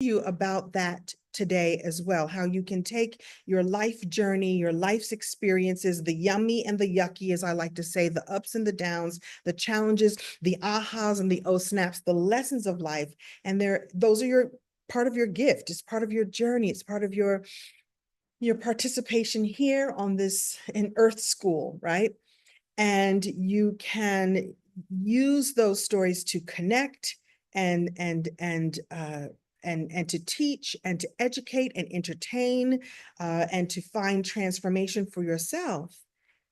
you about that today as well, how you can take your life journey, your life's experiences, the yummy and the yucky, as I like to say, the ups and the downs, the challenges, the ahas and the oh snaps, the lessons of life. And those are your part of your gift. It's part of your journey. It's part of your participation here on this in Earth School, right? And you can use those stories to connect and to teach and to educate and entertain and to find transformation for yourself.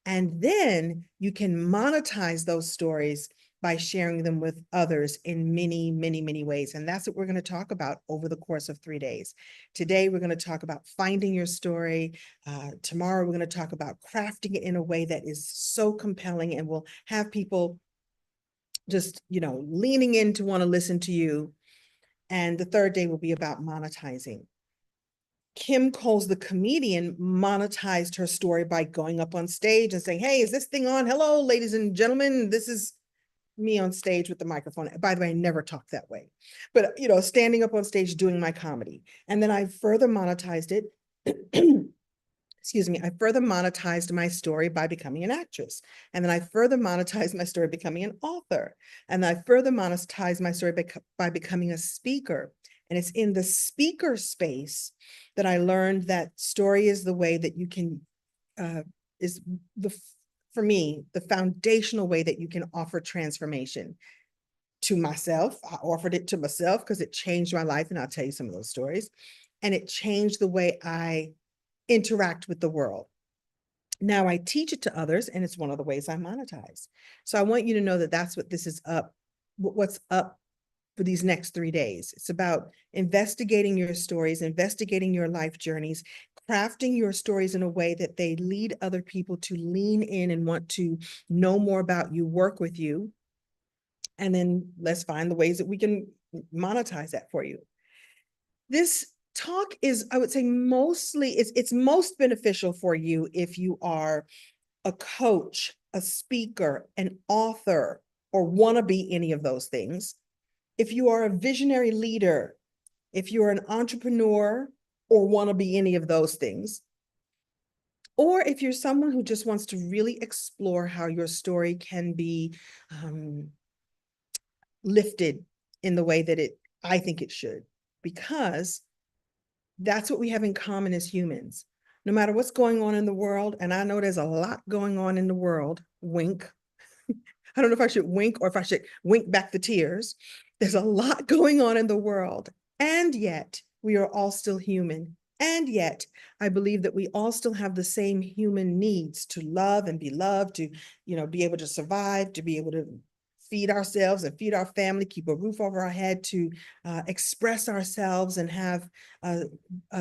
And then you can monetize those stories by sharing them with others in many, many, many ways. And that's what we're going to talk about over the course of 3 days. Today, we're going to talk about finding your story. Tomorrow, we're going to talk about crafting it in a way that is so compelling and will have people just, leaning in to want to listen to you. And the third day will be about monetizing. Kim Coles, the comedian, monetized her story by going up on stage and saying, "Hey, is this thing on? Hello, ladies and gentlemen, this is me on stage with the microphone." By the way, I never talk that way, but standing up on stage doing my comedy. And then I further monetized it. Excuse me, I further monetized my story by becoming an actress. And then I further monetized my story becoming an author. And I further monetized my story by becoming a speaker. And it's in the speaker space that I learned that story is the way that you can, for me, the foundational way that you can offer transformation to myself. I offered it to myself because it changed my life. And I'll tell you some of those stories. And it changed the way I interact with the world. Now I teach it to others, and it's one of the ways I monetize. So I want you to know that that's what this is what's up for these next 3 days. It's about investigating your stories, investigating your life journeys, crafting your stories in a way that they lead other people to lean in and want to know more about you, work with you. And then let's find the ways that we can monetize that for you. This talk is, I would say, mostly, it's most beneficial for you if you are a coach, a speaker, an author, or want to be any of those things. If you are a visionary leader, if you're an entrepreneur or want to be any of those things, or if you're someone who just wants to really explore how your story can be lifted in the way that I think it should, because that's what we have in common as humans. No matter what's going on in the world, and I know there's a lot going on in the world, wink. I don't know if I should wink or if I should wink back the tears. There's a lot going on in the world, and yet we are all still human. And yet I believe that we all still have the same human needs to love and be loved, to, be able to survive, to be able to feed ourselves and feed our family, keep a roof over our head, to express ourselves and have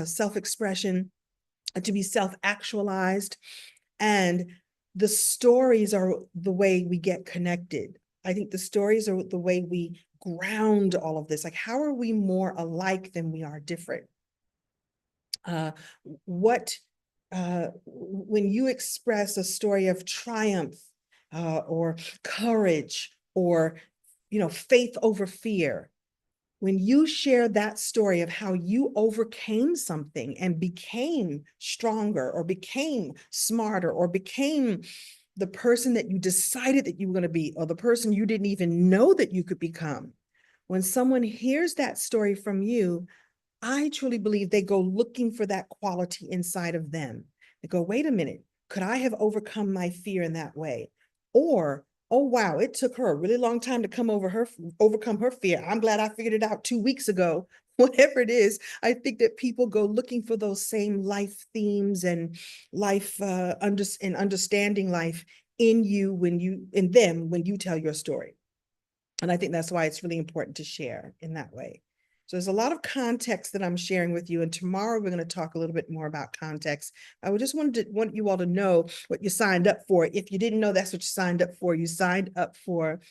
self-expression, to be self-actualized. And the stories are the way we get connected. I think the stories are the way we ground all of this. Like, how are we more alike than we are different? When you express a story of triumph or courage or, faith over fear, when you share that story of how you overcame something and became stronger or became smarter or became the person that you decided that you were going to be, or the person you didn't even know that you could become, when someone hears that story from you, I truly believe they go looking for that quality inside of them. They go, wait a minute, could I have overcome my fear in that way? Or, oh, wow, it took her a really long time to overcome her fear. I'm glad I figured it out 2 weeks ago. Whatever it is, I think that people go looking for those same life themes and life understanding life in them when you tell your story. And I think that's why it's really important to share in that way. So there's a lot of context that I'm sharing with you. And tomorrow we're going to talk a little bit more about context. I would just want you all to know what you signed up for. If you didn't know that's what you signed up for, you signed up for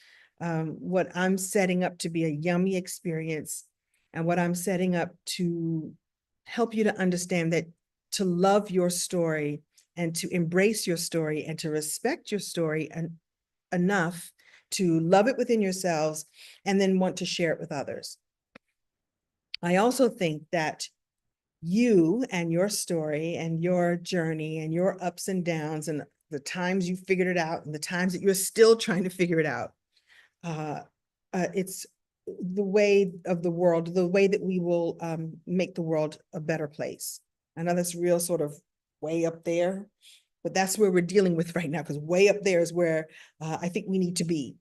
what I'm setting up to be a yummy experience, and what I'm setting up to help you to understand that to love your story and to embrace your story and to respect your story enough to love it within yourselves and then want to share it with others. I also think that you and your story and your journey and your ups and downs and the times you figured it out and the times that you're still trying to figure it out, it's the way of the world, the way that we will make the world a better place. I know that's real sort of way up there, but that's where we're dealing with right now, because way up there is where I think we need to be.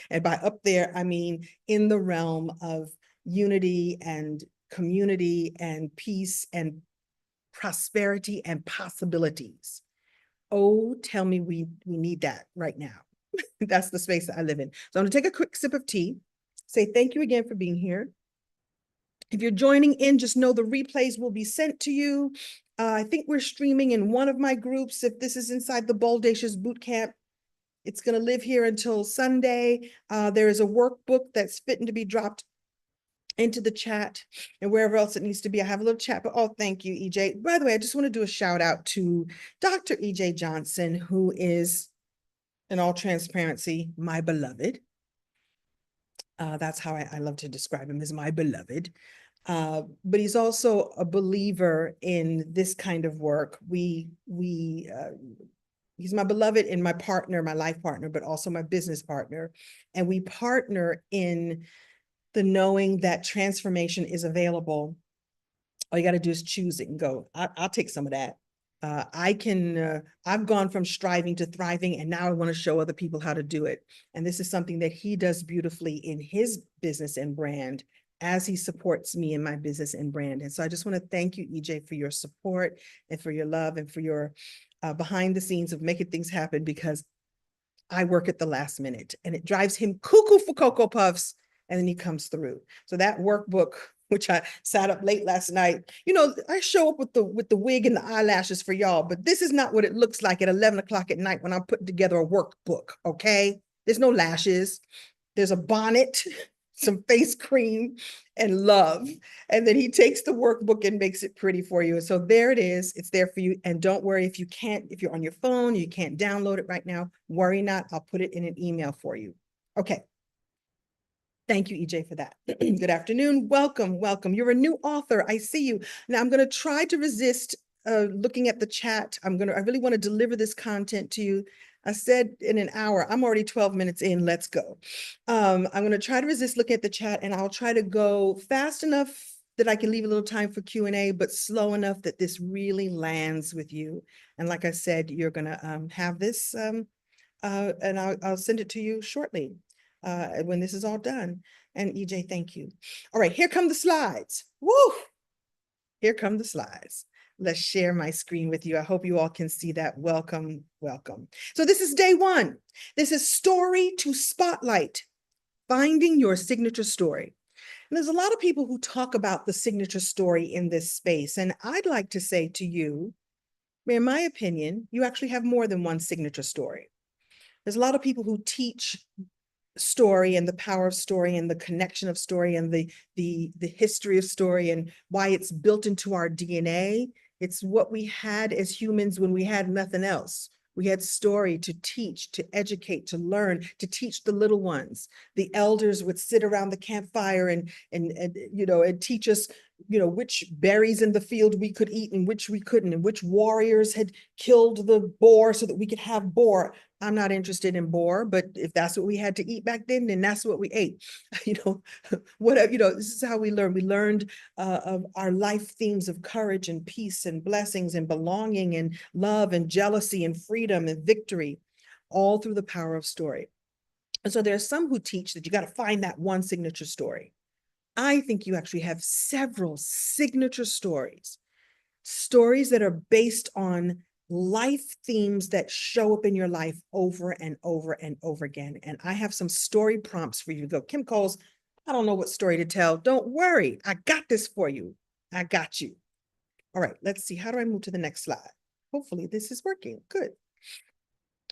And by up there, I mean in the realm of unity and community and peace and prosperity and possibilities. Oh, tell me we need that right now. That's the space that I live in. So I'm gonna take a quick sip of tea, say thank you again for being here. If you're joining in, just know the replays will be sent to you. I think we're streaming in one of my groups. If this is inside the Boldacious Bootcamp, it's going to live here until Sunday. There is a workbook that's fitting to be dropped into the chat and wherever else it needs to be. I have a little chat, but oh, thank you, EJ. By the way, I just want to do a shout out to Dr. EJ Johnson, who is, in all transparency, my beloved. That's how I love to describe him, as my beloved. But he's also a believer in this kind of work. He's my beloved and my partner, my life partner, but also my business partner. And we partner in the knowing that transformation is available. All you got to do is choose it and go. I'll take some of that. I've gone from striving to thriving, and now I want to show other people how to do it. And this is something that he does beautifully in his business and brand as he supports me in my business and brand. And so I just want to thank you, EJ, for your support and for your love and for your behind the scenes of making things happen, because I work at the last minute and it drives him cuckoo for Cocoa Puffs. And then he comes through. So that workbook, which I sat up late last night, I show up with the wig and the eyelashes for y'all, but this is not what it looks like at 11 o'clock at night when I'm putting together a workbook, okay? There's no lashes. There's a bonnet, some face cream, and love. And then he takes the workbook and makes it pretty for you. And so there it is. It's there for you. And don't worry if you're on your phone, you can't download it right now. Worry not. I'll put it in an email for you. Okay. Thank you, EJ, for that. Good afternoon. Welcome, welcome. You're a new author. I see you. Now I'm going to try to resist looking at the chat. I really want to deliver this content to you. I said in an hour. I'm already 12 minutes in. Let's go. I'm going to try to resist looking at the chat, and I'll try to go fast enough that I can leave a little time for Q&A, but slow enough that this really lands with you. And like I said, you're going to have this, and I'll send it to you shortly when this is all done. And EJ, thank you. All right, here come the slides. Woo! Here come the slides. Let's share my screen with you. I hope you all can see that. Welcome, welcome. So this is day one. This is Story to Spotlight, finding your signature story. And there's a lot of people who talk about the signature story in this space. And I'd like to say to you, in my opinion, you actually have more than one signature story. There's a lot of people who teach story and the power of story and the connection of story and the history of story and why it's built into our DNA. It's what we had as humans when we had nothing else. We had story to teach, to educate, to learn, to teach the little ones. The elders would sit around the campfire and teach us, which berries in the field we could eat and which we couldn't, and which warriors had killed the boar so that we could have boar. I'm not interested in boar, but if that's what we had to eat back then that's what we ate. Whatever, this is how we learn. We learned of our life themes of courage and peace and blessings and belonging and love and jealousy and freedom and victory, all through the power of story. And so there are some who teach that you got to find that one signature story. I think you actually have several signature stories that are based on life themes that show up in your life over and over and over again. And I have some story prompts for you to go. Kim Coles, I don't know what story to tell. Don't worry. I got this for you. I got you. All right, let's see. How do I move to the next slide? Hopefully this is working. Good.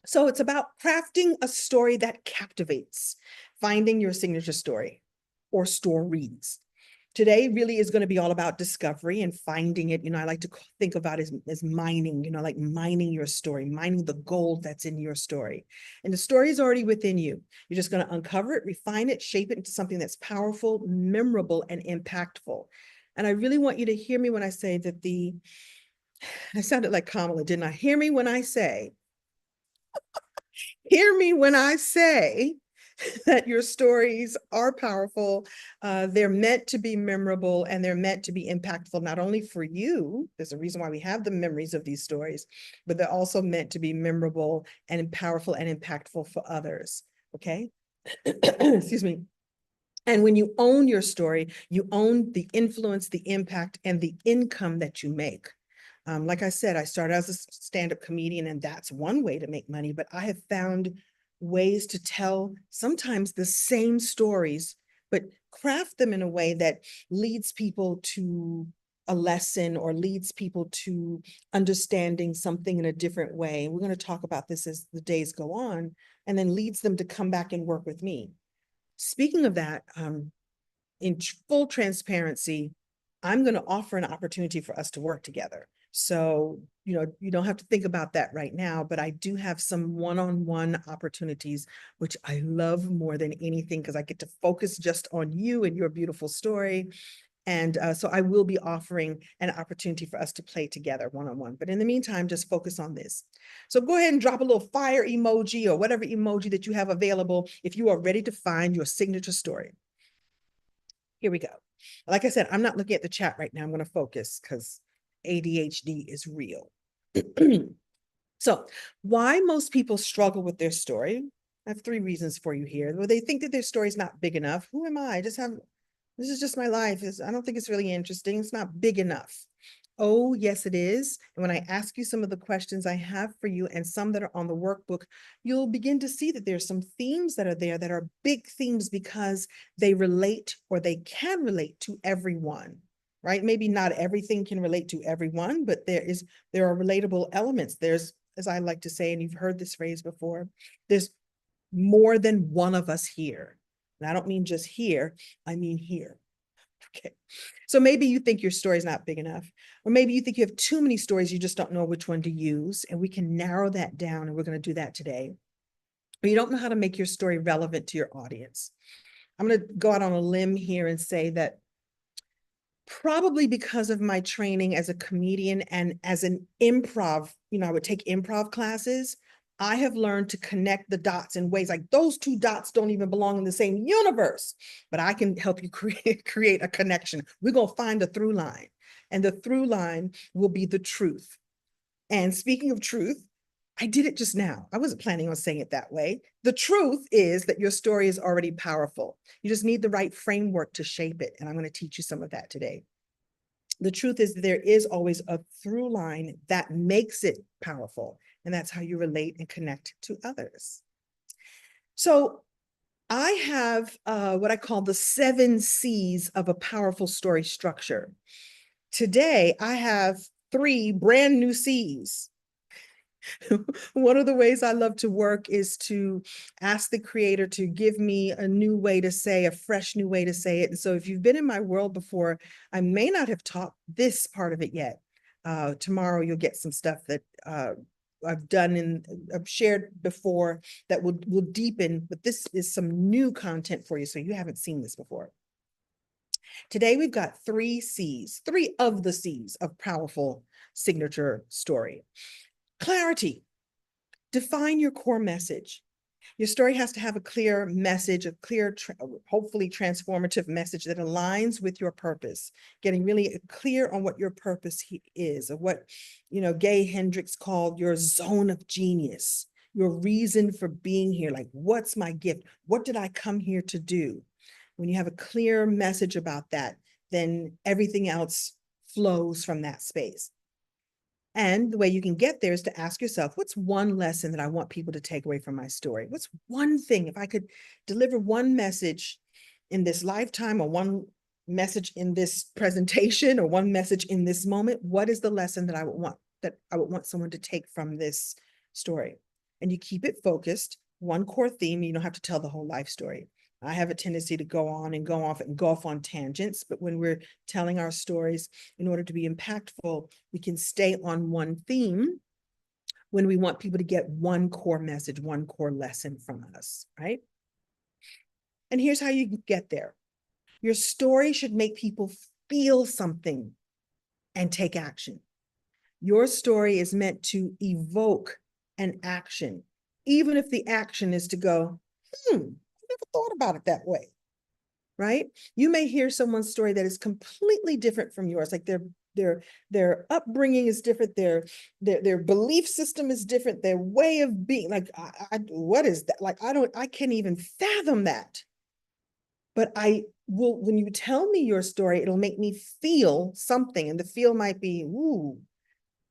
So it's about crafting a story that captivates, finding your signature story or stories. Today really is going to be all about discovery and finding it. I like to think about it as mining, like mining your story, mining the gold that's in your story. And the story is already within you. You're just going to uncover it, refine it, shape it into something that's powerful, memorable, and impactful. And I really want you to hear me when I say that I sounded like Kamala, didn't I? Hear me when I say that your stories are powerful. They're meant to be memorable, and they're meant to be impactful, not only for you, there's a reason why we have the memories of these stories, but they're also meant to be memorable and powerful and impactful for others. Okay. Excuse me. And when you own your story, you own the influence, the impact, and the income that you make. Like I said, I started as a stand-up comedian, and that's one way to make money, but I have found ways to tell sometimes the same stories, but craft them in a way that leads people to a lesson or leads people to understanding something in a different way. We're going to talk about this as the days go on, and then leads them to come back and work with me. Speaking of that, in full transparency, I'm going to offer an opportunity for us to work together. So, you don't have to think about that right now, but I do have some one-on-one opportunities, which I love more than anything because I get to focus just on you and your beautiful story. And so I will be offering an opportunity for us to play together one-on-one. But in the meantime, just focus on this. So go ahead and drop a little fire emoji or whatever emoji that you have available if you are ready to find your signature story. Here we go. Like I said, I'm not looking at the chat right now. I'm going to focus because ADHD is real. So why most people struggle with their story? I have 3 reasons for you here. Well, they think that their story is not big enough. Who am I? This is just my life. I don't think it's really interesting. It's not big enough. Oh, yes, it is. And when I ask you some of the questions I have for you and some that are on the workbook, you'll begin to see that there's some themes that are there that are big themes because they relate or they can relate to everyone, right? Maybe not everything can relate to everyone, but there are relatable elements. There's, as I like to say, and you've heard this phrase before, there's more than one of us here. And I don't mean just here, I mean here. Okay. So maybe you think your story is not big enough, or maybe you think you have too many stories, you just don't know which one to use. And we can narrow that down, and we're going to do that today. Or you don't know how to make your story relevant to your audience. I'm going to go out on a limb here and say that probably because of my training as a comedian and as an improv, I would take improv classes. I have learned to connect the dots in ways like those 2 dots don't even belong in the same universe, but I can help you create a connection. We're going to find a through line, and the through line will be the truth. And speaking of truth, I did it just now. I wasn't planning on saying it that way. The truth is that your story is already powerful. You just need the right framework to shape it. And I'm going to teach you some of that today. The truth is there is always a through line that makes it powerful. And that's how you relate and connect to others. So I have what I call the 7 C's of a powerful story structure. Today, I have 3 brand new C's. One of the ways I love to work is to ask the creator to give me a new way to say, a fresh new way to say it. And so if you've been in my world before, I may not have taught this part of it yet. Tomorrow you'll get some stuff that I've done and I've shared before that will deepen, but this is some new content for you, so you haven't seen this before. Today we've got 3 C's, 3 of the C's of powerful signature story. Clarity. Define your core message. Your story has to have a clear message, a clear, hopefully transformative message that aligns with your purpose, getting really clear on what your purpose is, or what, Gay Hendricks called your zone of genius, your reason for being here. Like, what's my gift? What did I come here to do? When you have a clear message about that, then everything else flows from that space. And the way you can get there is to ask yourself, what's one lesson that I want people to take away from my story? What's one thing, if I could deliver one message in this lifetime, or one message in this presentation, or one message in this moment, what is the lesson that I would want someone to take from this story? And you keep it focused, one core theme. You don't have to tell the whole life story. I have a tendency to go on and go off and go off on tangents, but when we're telling our stories, in order to be impactful, we can stay on one theme when we want people to get one core message, one core lesson from us, right? And here's how you get there. Your story should make people feel something and take action. Your story is meant to evoke an action, even if the action is to go, I never thought about it that way, right? You may hear someone's story that is completely different from yours, like their upbringing is different, their belief system is different, their way of being, like, what is that? Like, I can't even fathom that. But I will, when you tell me your story, it'll make me feel something, and the feel might be, ooh,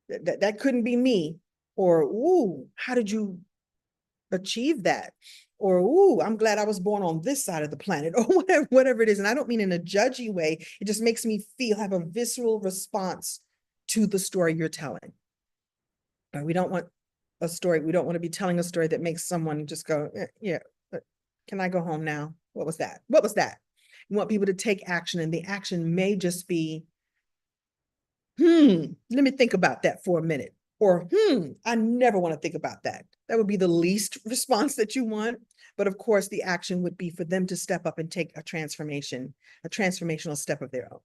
that couldn't be me, or ooh, how did you achieve that, or ooh, I'm glad I was born on this side of the planet, or whatever it is. And I don't mean in a judgy way. It just makes me have a visceral response to the story you're telling. But we don't want a story. We don't want to be telling a story that makes someone just go, yeah, can I go home now? What was that? What was that? We want people to take action, and the action may just be, let me think about that for a minute. Or, I never want to think about that. That would be the least response that you want. But of course, the action would be for them to step up and take a transformational step of their own.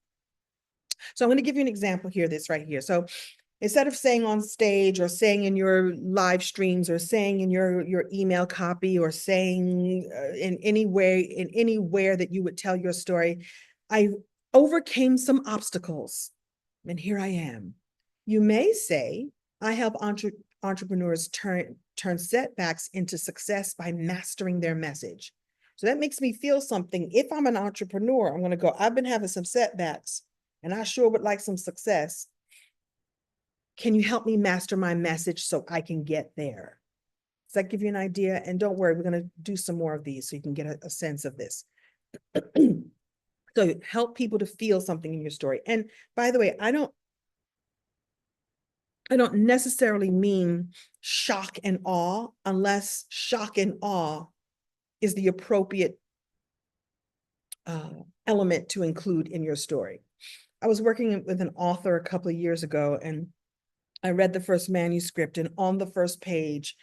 So I'm going to give you an example here, this right here. So instead of saying on stage, or saying in your live streams, or saying in your email copy, or saying in anywhere that you would tell your story, I overcame some obstacles, and here I am. You may say, I help entrepreneurs turn setbacks into success by mastering their message. So that makes me feel something. If I'm an entrepreneur, I'm going to go, I've been having some setbacks, and I sure would like some success. Can you help me master my message so I can get there? Does that give you an idea? And don't worry, we're going to do some more of these so you can get a sense of this. So help people to feel something in your story. And by the way, I don't necessarily mean shock and awe, unless shock and awe is the appropriate element to include in your story. I was working with an author a couple of years ago, and I read the first manuscript, and on the first page,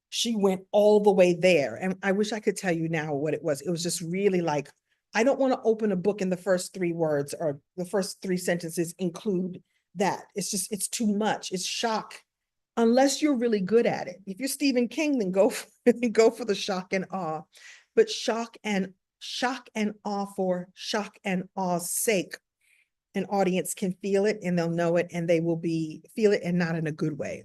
she went all the way there. And I wish I could tell you now what it was. It was just really like, I don't want to open a book and the first 3 words or the first 3 sentences include that. It's just, it's too much. It's shock, unless you're really good at it. If you're Stephen King, then go for the shock and awe. But shock and awe for shock and awe's sake, an audience can feel it, and they'll know it, and they will feel it, and not in a good way.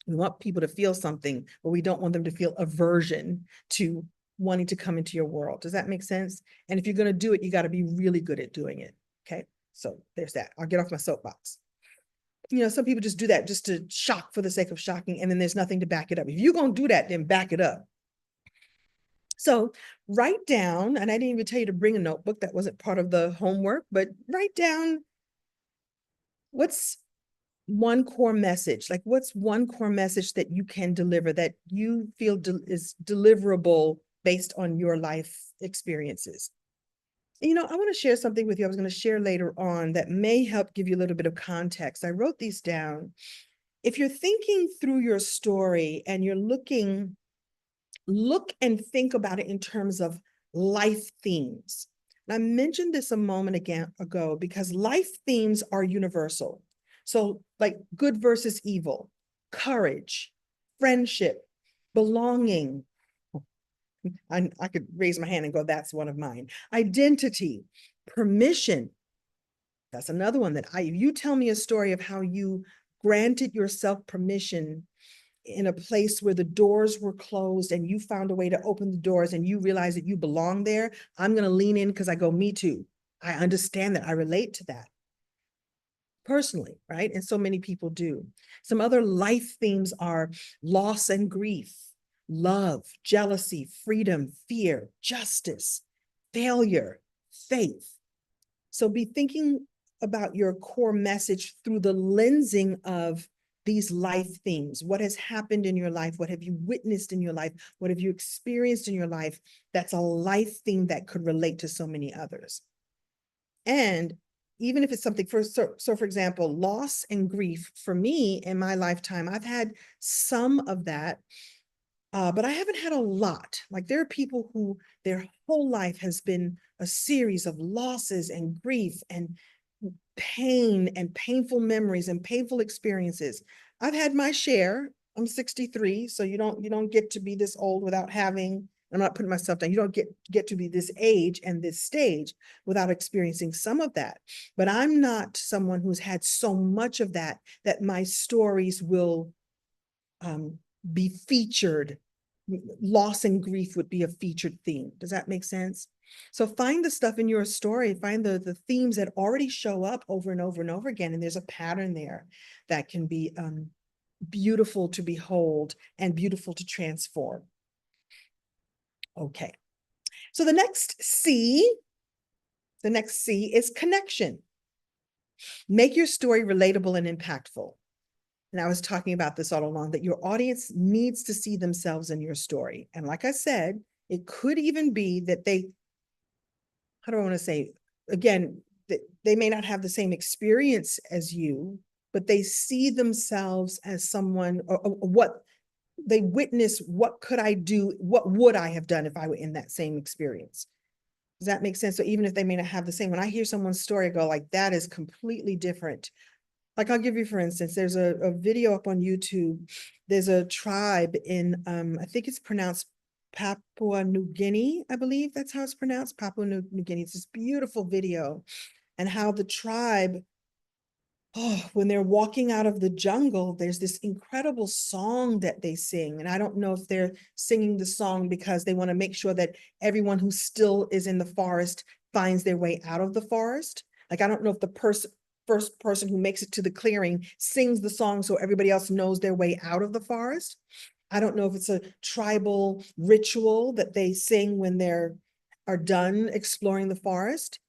We want people to feel something, but we don't want them to feel aversion to wanting to come into your world. Does that make sense? And if you're going to do it, you got to be really good at doing it. Okay. So there's that. I'll get off my soapbox. Some people just do that just to shock for the sake of shocking, and then there's nothing to back it up. If you're going to do that, then back it up. So write down, and I didn't even tell you to bring a notebook. That wasn't part of the homework, but write down, what's one core message? Like, what's one core message that you can deliver, that you feel is deliverable based on your life experiences? I want to share something with you. I was going to share later on that may help give you a little bit of context. I wrote these down. If you're thinking through your story and you're look and think about it in terms of life themes. And I mentioned this a moment ago because life themes are universal. So like good versus evil, courage, friendship, belonging. I could raise my hand and go, that's one of mine. Identity, permission. That's another one that you tell me a story of how you granted yourself permission in a place where the doors were closed, and you found a way to open the doors, and you realize that you belong there. I'm going to lean in because I go, me too. I understand that. I relate to that personally, right? And so many people do. Some other life themes are loss and grief, love, jealousy, freedom, fear, justice, failure, faith. So be thinking about your core message through the lensing of these life themes. What has happened in your life? What have you witnessed in your life? What have you experienced in your life? That's a life theme that could relate to so many others. And even if it's something so for example, loss and grief for me in my lifetime, I've had some of that, but I haven't had a lot. Like there are people who their whole life has been a series of losses and grief and pain and painful memories and painful experiences. I've had my share. I'm 63, so you don't get to be this old without having, I'm not putting myself down. You don't get to be this age and this stage without experiencing some of that. But I'm not someone who's had so much of that that my stories will be featured. Loss and grief would be a featured theme. Does that make sense? So find the stuff in your story, find the themes that already show up over and over and over again. And there's a pattern there that can be beautiful to behold and beautiful to transform. Okay. So the next C is connection. Make your story relatable and impactful. And I was talking about this all along, that your audience needs to see themselves in your story. And like I said, it could even be that they, how do I want to say, again, that they may not have the same experience as you, but they see themselves as someone, or what they witness, what could I do? What would I have done if I were in that same experience? Does that make sense? So even if they may not have the same, when I hear someone's story, I go like, that is completely different. Like I'll give you, for instance, there's a video up on YouTube. There's a tribe in, I think it's pronounced Papua New Guinea, I believe that's how it's pronounced, Papua New Guinea. It's this beautiful video, and how the tribe, when they're walking out of the jungle, there's this incredible song that they sing. And I don't know if they're singing the song because they want to make sure that everyone who still is in the forest finds their way out of the forest. Like, I don't know if the first person who makes it to the clearing sings the song so everybody else knows their way out of the forest. I don't know if it's a tribal ritual that they sing when are done exploring the forest.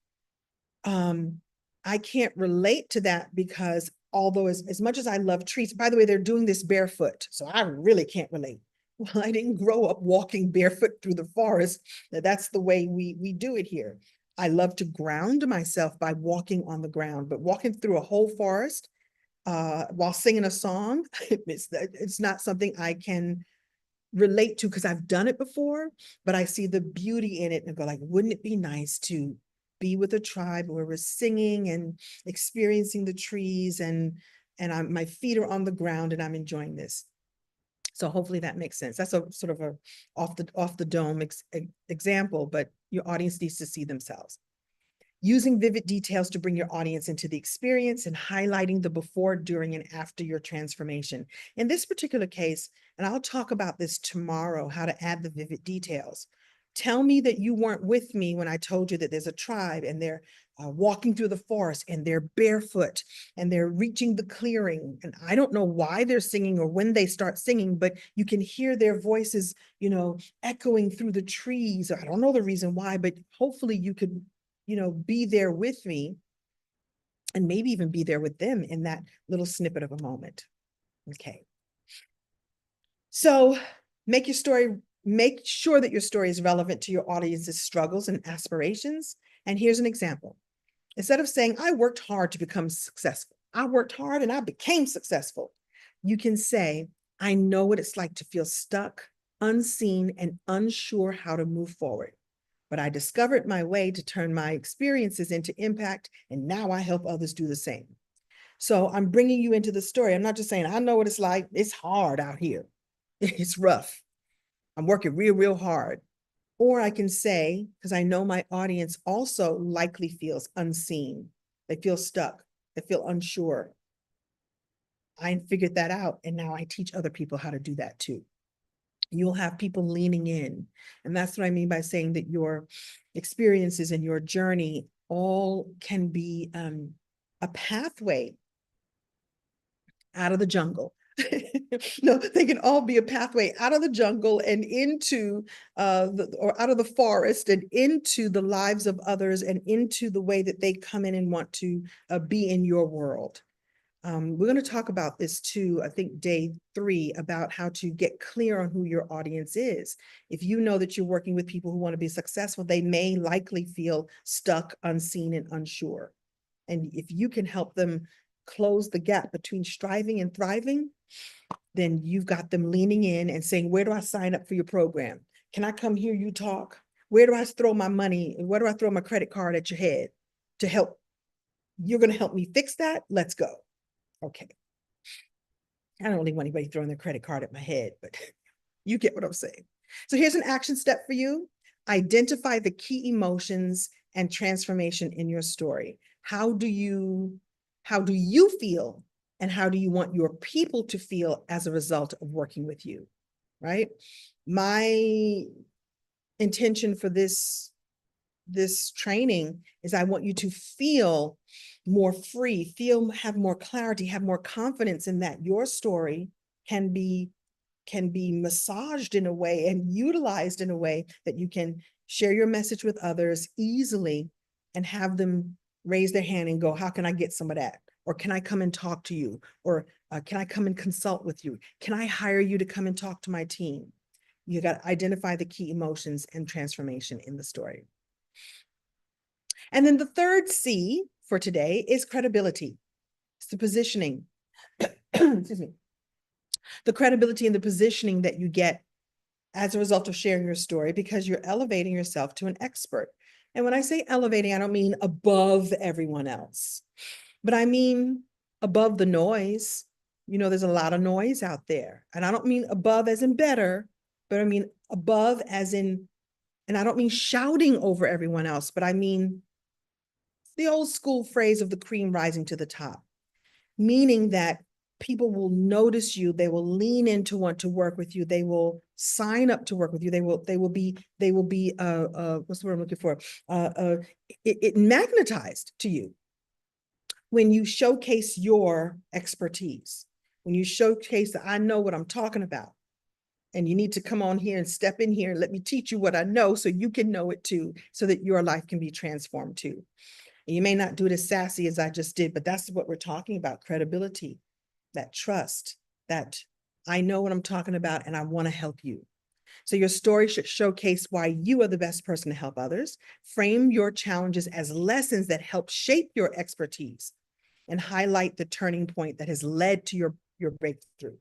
I can't relate to that because although as much as I love trees, by the way, they're doing this barefoot, so I really can't relate. Well, I didn't grow up walking barefoot through the forest. That's the way we do it here. I love to ground myself by walking on the ground, but walking through a whole forest while singing a song, it's not something I can relate to because I've done it before, but I see the beauty in it and go like, wouldn't it be nice to be with a tribe where we're singing and experiencing the trees, and my feet are on the ground and I'm enjoying this. So hopefully that makes sense. That's a sort of a off the dome example, but your audience needs to see themselves. Using vivid details to bring your audience into the experience and highlighting the before, during, and after your transformation. In this particular case, and I'll talk about this tomorrow, how to add the vivid details. Tell me that you weren't with me when I told you that there's a tribe and they're walking through the forest and they're barefoot and they're reaching the clearing. And I don't know why they're singing or when they start singing, but you can hear their voices, echoing through the trees. I don't know the reason why, but hopefully you could be there with me and maybe even be there with them in that little snippet of a moment. Okay. So make sure that your story is relevant to your audience's struggles and aspirations. And here's an example. Instead of saying, I worked hard to become successful, I worked hard and I became successful, you can say, I know what it's like to feel stuck, unseen, and unsure how to move forward. But I discovered my way to turn my experiences into impact, and now I help others do the same. So I'm bringing you into the story. I'm not just saying, I know what it's like. It's hard out here. It's rough. I'm working real, real hard. Or I can say, because I know my audience also likely feels unseen. They feel stuck. They feel unsure. I figured that out, and now I teach other people how to do that too. You'll have people leaning in. And that's what I mean by saying that your experiences and your journey all can be a pathway out of the jungle. No, they can all be a pathway out of the jungle and into or out of the forest and into the lives of others and into the way that they come in and want to be in your world. We're going to talk about this too, I think day 3, about how to get clear on who your audience is. If you know that you're working with people who want to be successful, they may likely feel stuck, unseen, and unsure. And if you can help them close the gap between striving and thriving, then you've got them leaning in and saying, where do I sign up for your program? Can I come hear you talk? Where do I throw my money? Where do I throw my credit card at your head to help? You're going to help me fix that? Let's go. Okay. I don't really want anybody throwing their credit card at my head, but you get what I'm saying. So here's an action step for you. Identify the key emotions and transformation in your story. How do you feel, and how do you want your people to feel as a result of working with you, right? My intention for this training is I want you to feel more free, have more clarity, have more confidence in that your story can be massaged in a way and utilized in a way that you can share your message with others easily and have them raise their hand and go, how can I get some of that? Or can I come and talk to you? Or can I come and consult with you? Can I hire you to come and talk to my team? You got to identify the key emotions and transformation in the story. And then the third C for today is credibility. It's the positioning. Excuse me. The credibility and the positioning that you get as a result of sharing your story, because you're elevating yourself to an expert. And when I say elevating, I don't mean above everyone else, but I mean above the noise. You know, there's a lot of noise out there. And I don't mean above as in better, but I mean above as in, and I don't mean shouting over everyone else, but I mean the old school phrase of the cream rising to the top, meaning that people will notice you, they will lean in to want to work with you, they will sign up to work with you, they will be what's the word I'm looking for? It magnetized to you when you showcase your expertise, when you showcase that I know what I'm talking about. And you need to come on here and step in here and let me teach you what I know so you can know it too, so that your life can be transformed too. And you may not do it as sassy as I just did, but that's what we're talking about: credibility, that trust, that I know what I'm talking about and I want to help you. So your story should showcase why you are the best person to help others. Frame your challenges as lessons that help shape your expertise and highlight the turning point that has led to your breakthrough.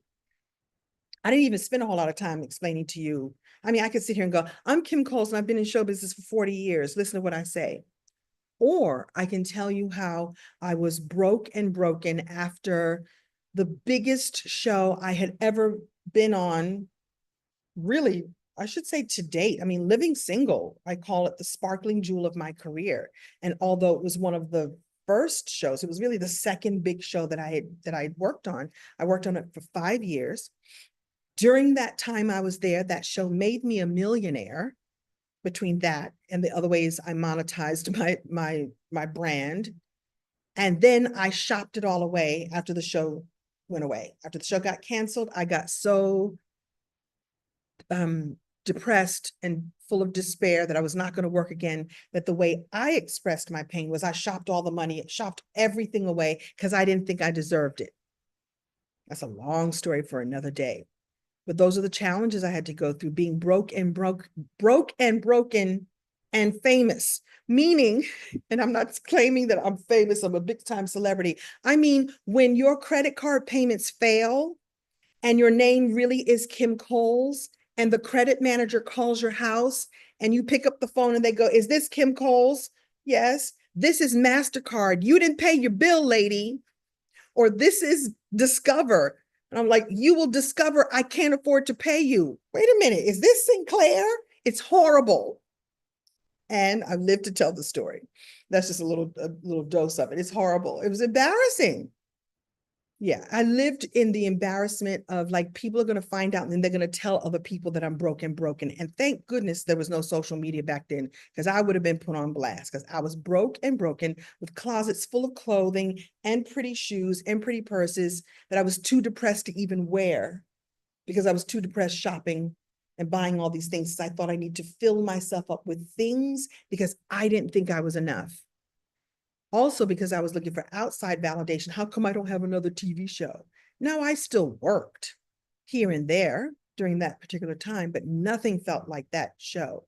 I didn't even spend a whole lot of time explaining to you. I mean, I could sit here and go, I'm Kim Coles and I've been in show business for 40 years. Listen to what I say. Or I can tell you how I was broke and broken after the biggest show I had ever been on, really, I should say to date. I mean, Living Single, I call it the sparkling jewel of my career. And although it was one of the first shows, it was really the second big show that I had worked on. I worked on it for 5 years. During that time I was there, that show made me a millionaire. Between that and the other ways I monetized my brand. And then I shopped it all away after the show went away. After the show got canceled, I got so depressed and full of despair that I was not going to work again, that the way I expressed my pain was I shopped all the money, shopped everything away because I didn't think I deserved it. That's a long story for another day. But those are the challenges I had to go through, being broke and broken and famous. Meaning, and I'm not claiming that I'm famous, I'm a big time celebrity. I mean, when your credit card payments fail and your name really is Kim Coles and the credit manager calls your house and you pick up the phone and they go, is this Kim Coles? Yes. This is MasterCard. You didn't pay your bill, lady. Or this is Discover. And I'm like, you will discover I can't afford to pay you. Wait a minute, is this Sinclair? It's horrible. And I've lived to tell the story. That's just a little dose of it. It's horrible. It was embarrassing. Yeah, I lived in the embarrassment of like, people are going to find out and then they're going to tell other people that I'm broken. And thank goodness there was no social media back then, because I would have been put on blast, because I was broke and broken with closets full of clothing and pretty shoes and pretty purses that I was too depressed to even wear, because I was too depressed shopping and buying all these things. I thought I need to fill myself up with things because I didn't think I was enough. Also, because I was looking for outside validation, how come I don't have another TV show? Now, I still worked here and there during that particular time, but nothing felt like that show.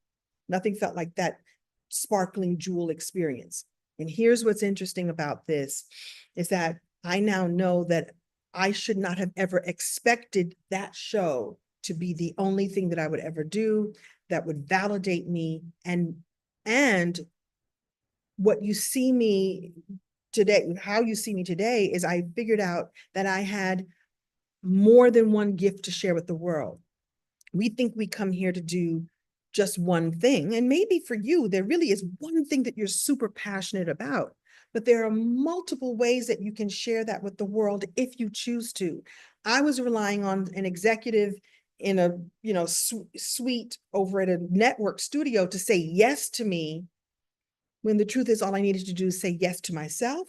Nothing felt like that sparkling jewel experience. And here's what's interesting about this is that I now know that I should not have ever expected that show to be the only thing that I would ever do that would validate me. And what you see me today, how you see me today is I figured out that I had more than one gift to share with the world. We think we come here to do just one thing. And maybe for you, there really is one thing that you're super passionate about, but there are multiple ways that you can share that with the world if you choose to. I was relying on an executive in a suite over at a network studio to say yes to me, when the truth is all I needed to do is say yes to myself,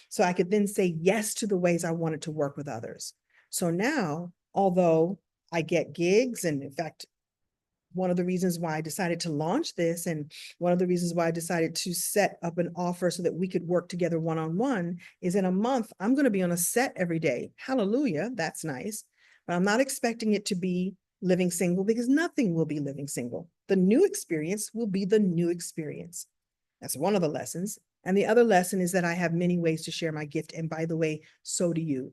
so I could then say yes to the ways I wanted to work with others. So now, although I get gigs, and in fact, one of the reasons why I decided to launch this, and one of the reasons why I decided to set up an offer so that we could work together one-on-one, is in a month, I'm going to be on a set every day. Hallelujah, that's nice. But I'm not expecting it to be living single, because nothing will be living single. The new experience will be the new experience. That's one of the lessons. And the other lesson is that I have many ways to share my gift. And by the way, so do you.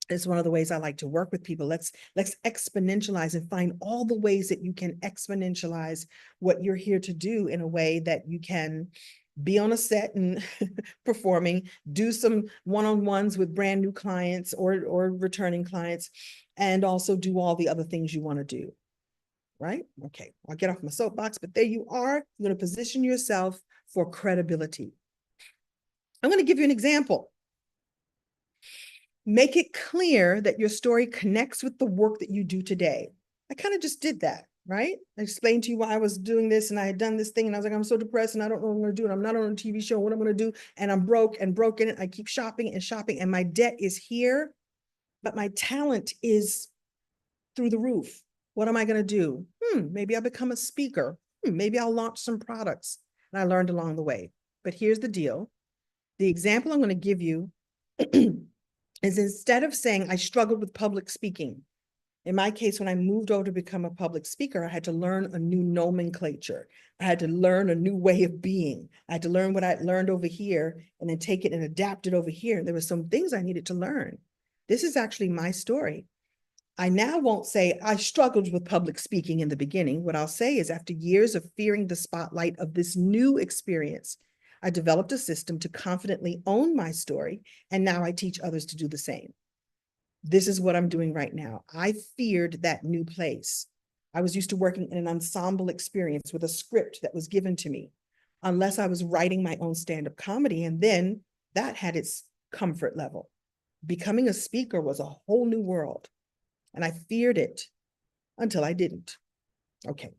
It's one of the ways I like to work with people. Let's exponentialize and find all the ways that you can exponentialize what you're here to do in a way that you can be on a set and performing, do some one-on-ones with brand new clients or returning clients, and also do all the other things you want to do. Right? Okay, I'll get off my soapbox, but there you are. You're going to position yourself for credibility. I'm going to give you an example. Make it clear that your story connects with the work that you do today. I kind of just did that, right? I explained to you why I was doing this, and I had done this thing, and I was like, I'm so depressed and I don't know what I'm going to do, and I'm not on a TV show, what I'm going to do, and I'm broke and broken. I keep shopping and shopping, and my debt is here, but my talent is through the roof. What am I going to do? Maybe I'll become a speaker. Maybe I'll launch some products. And I learned along the way. But here's the deal. The example I'm going to give you is, instead of saying I struggled with public speaking, in my case, when I moved over to become a public speaker, I had to learn a new nomenclature. I had to learn a new way of being. I had to learn what I learned over here and then take it and adapt it over here. There were some things I needed to learn. This is actually my story. I now won't say I struggled with public speaking in the beginning. What I'll say is, after years of fearing the spotlight of this new experience, I developed a system to confidently own my story, and now I teach others to do the same. This is what I'm doing right now. I feared that new place. I was used to working in an ensemble experience with a script that was given to me, unless I was writing my own stand-up comedy, and then that had its comfort level. Becoming a speaker was a whole new world. And I feared it until I didn't. Okay.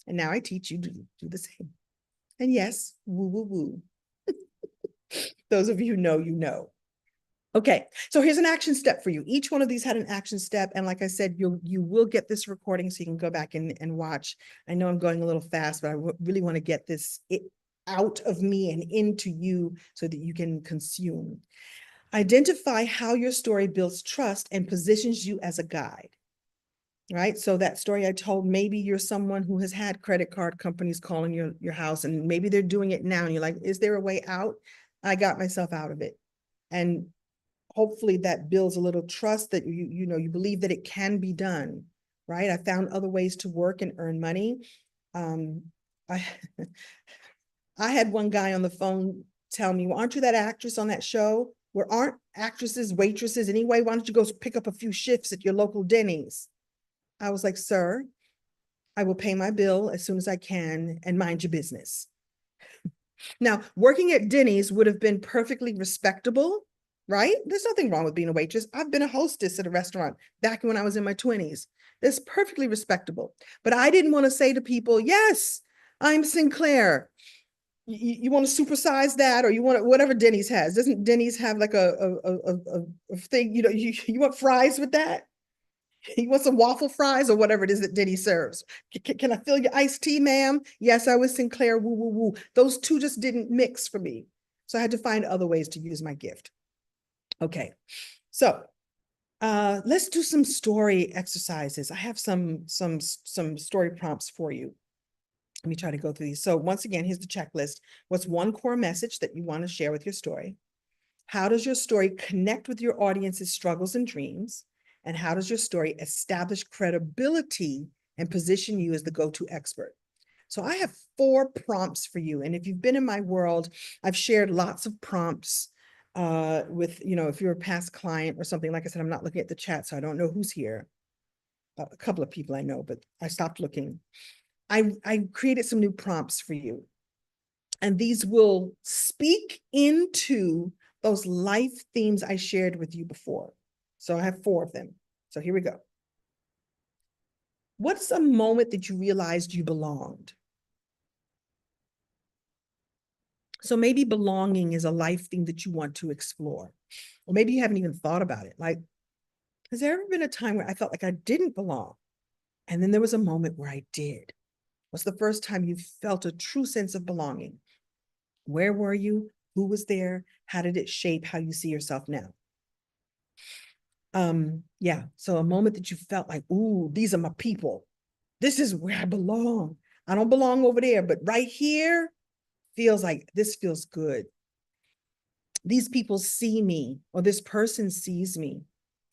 And now I teach you to do the same. And yes, woo, woo, woo. Those of you who know, you know. Okay. So here's an action step for you. Each one of these had an action step. And like I said, you will get this recording so you can go back and watch. I know I'm going a little fast, but I really want to get this out of me and into you so that you can consume. Identify how your story builds trust and positions you as a guide, right? So that story I told, maybe you're someone who has had credit card companies calling your house, and maybe they're doing it now, and you're like, is there a way out? I got myself out of it. And hopefully that builds a little trust that you believe that it can be done, right? I found other ways to work and earn money. I had one guy on the phone tell me, well, aren't you that actress on that show? Where aren't actresses waitresses anyway? Why don't you go pick up a few shifts at your local Denny's? I was like, sir, I will pay my bill as soon as I can and mind your business. Now, working at Denny's would have been perfectly respectable, right? There's nothing wrong with being a waitress. I've been a hostess at a restaurant back when I was in my 20s. That's perfectly respectable. But I didn't want to say to people, yes, I'm Sinclair. You want to supersize that, or you want whatever Denny's has. Doesn't Denny's have like a thing, you want fries with that? You want some waffle fries or whatever it is that Denny serves? Can I fill your iced tea, ma'am? Yes, I was Sinclair, woo, woo, woo. Those two just didn't mix for me. So I had to find other ways to use my gift. Okay, so let's do some story exercises. I have some story prompts for you. Let me try to go through these. So once again, here's the checklist. What's one core message that you want to share with your story? How does your story connect with your audience's struggles and dreams? And how does your story establish credibility and position you as the go-to expert? So I have 4 prompts for you. And if you've been in my world, I've shared lots of prompts with, if you're a past client or something. Like I said, I'm not looking at the chat, so I don't know who's here. A couple of people I know, but I stopped looking. I created some new prompts for you. And these will speak into those life themes I shared with you before. So I have 4 of them. So here we go. What's a moment that you realized you belonged? So maybe belonging is a life theme that you want to explore. Or maybe you haven't even thought about it. Like, has there ever been a time where I felt like I didn't belong? And then there was a moment where I did. What's the first time you felt a true sense of belonging? Where were you? Who was there? How did it shape how you see yourself now? Yeah, so a moment that you felt like, ooh, these are my people. This is where I belong. I don't belong over there, but right here feels like this feels good. These people see me, or this person sees me,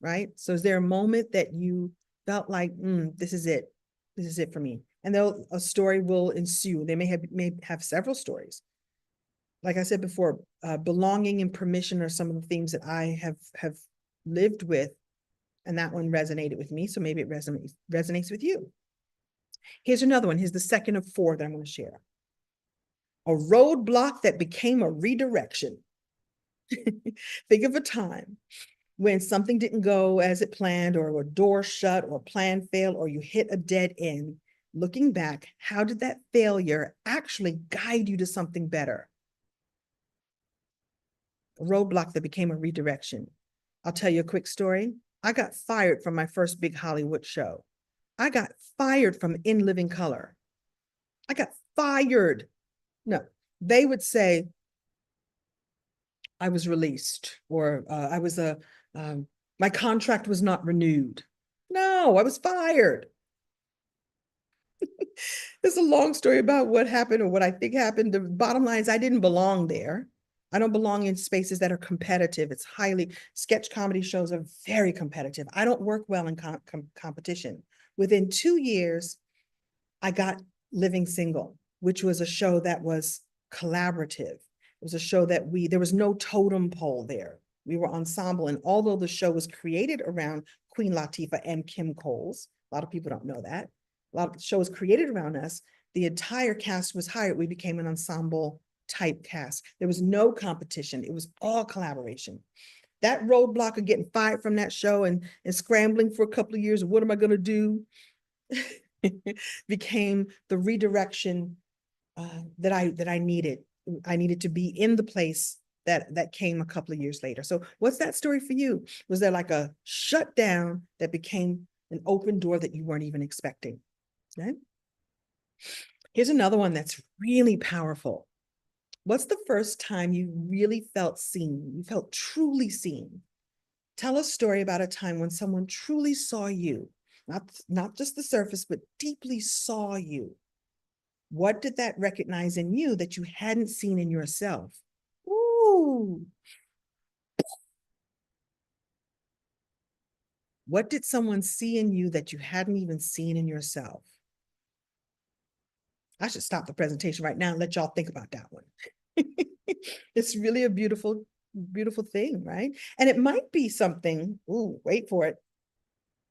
right? So is there a moment that you felt like, this is it? This is it for me. And a story will ensue. They may have several stories. Like I said before, belonging and permission are some of the themes that I have lived with, and that one resonated with me. So maybe it resonates with you. Here's another one. Here's the second of 4 that I'm going to share. A roadblock that became a redirection. Think of a time when something didn't go as it planned, or a door shut, or a plan failed, or you hit a dead end. Looking back, how did that failure actually guide you to something better? A roadblock that became a redirection. I'll tell you a quick story. I got fired from my first big Hollywood show. I got fired from In Living Color. I got fired. No, they would say I was released, or my contract was not renewed. No, I was fired. It's a long story about what happened or what I think happened. The bottom line is I didn't belong there. I don't belong in spaces that are competitive. Sketch comedy shows are very competitive. I don't work well in competition. Within 2 years, I got Living Single, which was a show that was collaborative. It was a show that there was no totem pole there. We were ensemble. And although the show was created around Queen Latifah and Kim Coles, a lot of people don't know that. A lot of the show was created around us. The entire cast was hired. We became an ensemble type cast. There was no competition. It was all collaboration. That roadblock of getting fired from that show and scrambling for a couple of years, what am I going to do? Became the redirection that I needed. I needed to be in the place that came a couple of years later. So what's that story for you? Was there like a shutdown that became an open door that you weren't even expecting? Okay. Here's another one that's really powerful. What's the first time you really felt seen? You felt truly seen. Tell a story about a time when someone truly saw you, not just the surface, but deeply saw you. What did that recognize in you that you hadn't seen in yourself? Ooh. What did someone see in you that you hadn't even seen in yourself? I should stop the presentation right now and let y'all think about that one. It's really a beautiful, beautiful thing, right? And it might be something, ooh, wait for it,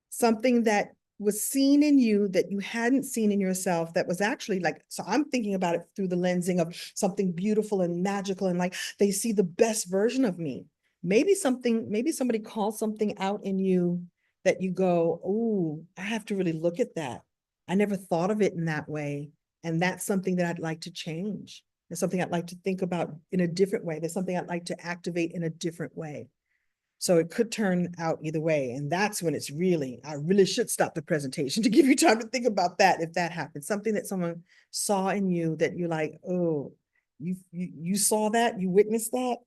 something that was seen in you that you hadn't seen in yourself, that was actually like, so I'm thinking about it through the lensing of something beautiful and magical, and like they see the best version of me. Maybe somebody calls something out in you that you go, oh, I have to really look at that. I never thought of it in that way. And that's something that I'd like to change. There's something I'd like to think about in a different way. There's something I'd like to activate in a different way. So it could turn out either way. And that's when I really should stop the presentation to give you time to think about that if that happens. Something that someone saw in you that you're like, oh, You saw that, you witnessed that,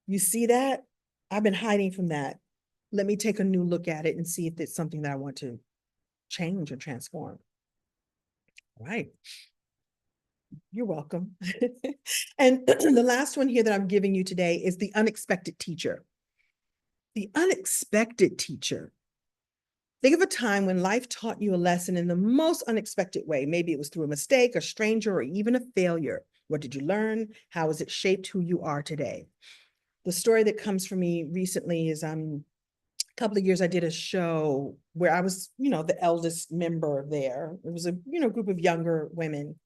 you see that? I've been hiding from that. Let me take a new look at it and see if it's something that I want to change or transform. All right. You're welcome. And the last one here that I'm giving you today is the unexpected teacher. The unexpected teacher. Think of a time when life taught you a lesson in the most unexpected way. Maybe it was through a mistake, a stranger, or even a failure. What did you learn? How has it shaped who you are today? The story that comes from me recently is a couple of years I did a show where I was, the eldest member there. It was a, group of younger women.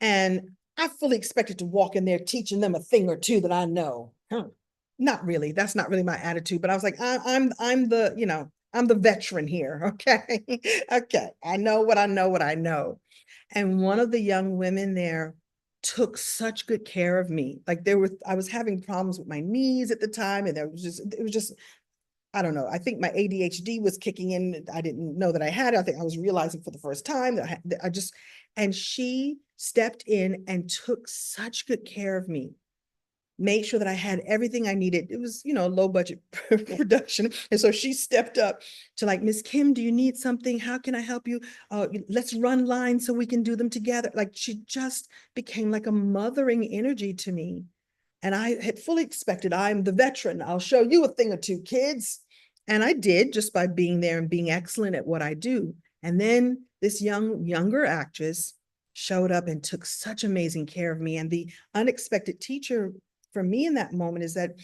And I fully expected to walk in there teaching them a thing or two that I know. Not really. That's not really my attitude. But I was like, I'm the, I'm the veteran here. Okay. Okay. I know what I know, what I know. And one of the young women there took such good care of me. Like I was having problems with my knees at the time. And it was just, I don't know. I think my ADHD was kicking in. I didn't know that I had it. I think I was realizing for the first time that and she stepped in and took such good care of me, made sure that I had everything I needed. It was, low budget production. And so she stepped up to like, Miss Kim, do you need something? How can I help you? Let's run lines so we can do them together. Like she just became like a mothering energy to me. And I had fully expected, I'm the veteran. I'll show you a thing or two, kids. And I did just by being there and being excellent at what I do. And then this younger actress showed up and took such amazing care of me. And the unexpected teacher for me in that moment is that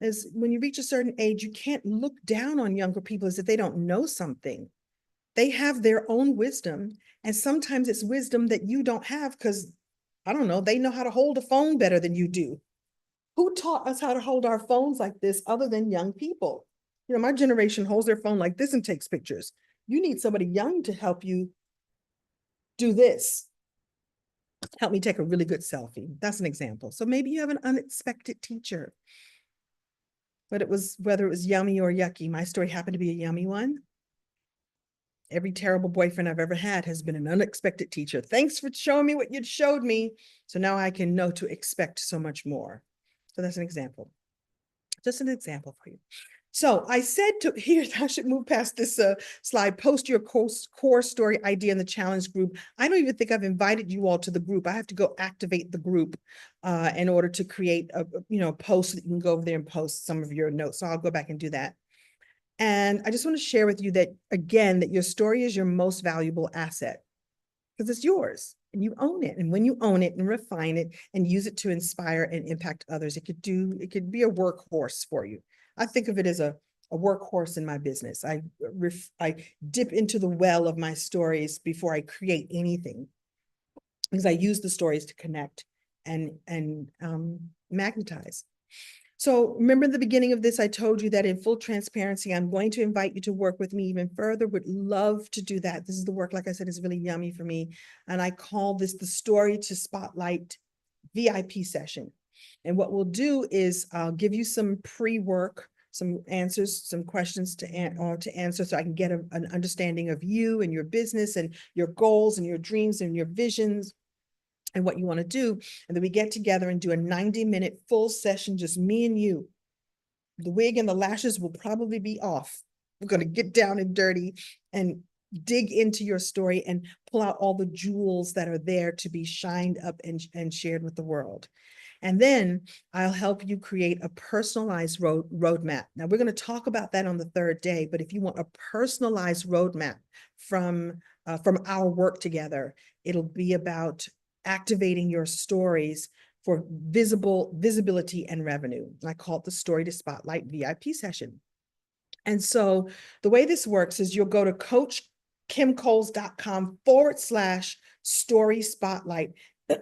as when you reach a certain age, you can't look down on younger people as if they don't know something. They have their own wisdom. And sometimes it's wisdom that you don't have because, I don't know, they know how to hold a phone better than you do. Who taught us how to hold our phones like this other than young people? My generation holds their phone like this and takes pictures. You need somebody young to help you do this. Help me take a really good selfie. That's an example. So maybe you have an unexpected teacher. But whether it was yummy or yucky, my story happened to be a yummy one. Every terrible boyfriend I've ever had has been an unexpected teacher. Thanks for showing me what you showed me. So now I can know to expect so much more. So that's an example. Just an example for you. So I said here, I should move past this slide, post your core story idea in the challenge group. I don't even think I've invited you all to the group. I have to go activate the group in order to create a post that you can go over there and post some of your notes. So I'll go back and do that. And I just want to share with you that, again, that your story is your most valuable asset because it's yours and you own it. And when you own it and refine it and use it to inspire and impact others, it could be a workhorse for you. I think of it as a workhorse in my business. I dip into the well of my stories before I create anything because I use the stories to connect and magnetize. So remember in the beginning of this, I told you that in full transparency, I'm going to invite you to work with me even further. Would love to do that. This is the work, like I said, is really yummy for me. And I call this the Story to Spotlight VIP session. And what we'll do is I'll give you some pre-work, some answers, some questions to answer so I can get an understanding of you and your business and your goals and your dreams and your visions and what you want to do. And then we get together and do a 90-minute full session, just me and you. The wig and the lashes will probably be off. We're going to get down and dirty and dig into your story and pull out all the jewels that are there to be shined up and shared with the world. And then I'll help you create a personalized roadmap. Now, we're going to talk about that on the third day, but if you want a personalized roadmap from our work together, it'll be about activating your stories for visibility and revenue. I call it the Story to Spotlight VIP session. And so the way this works is you'll go to coachkimcoles.com/story spotlight.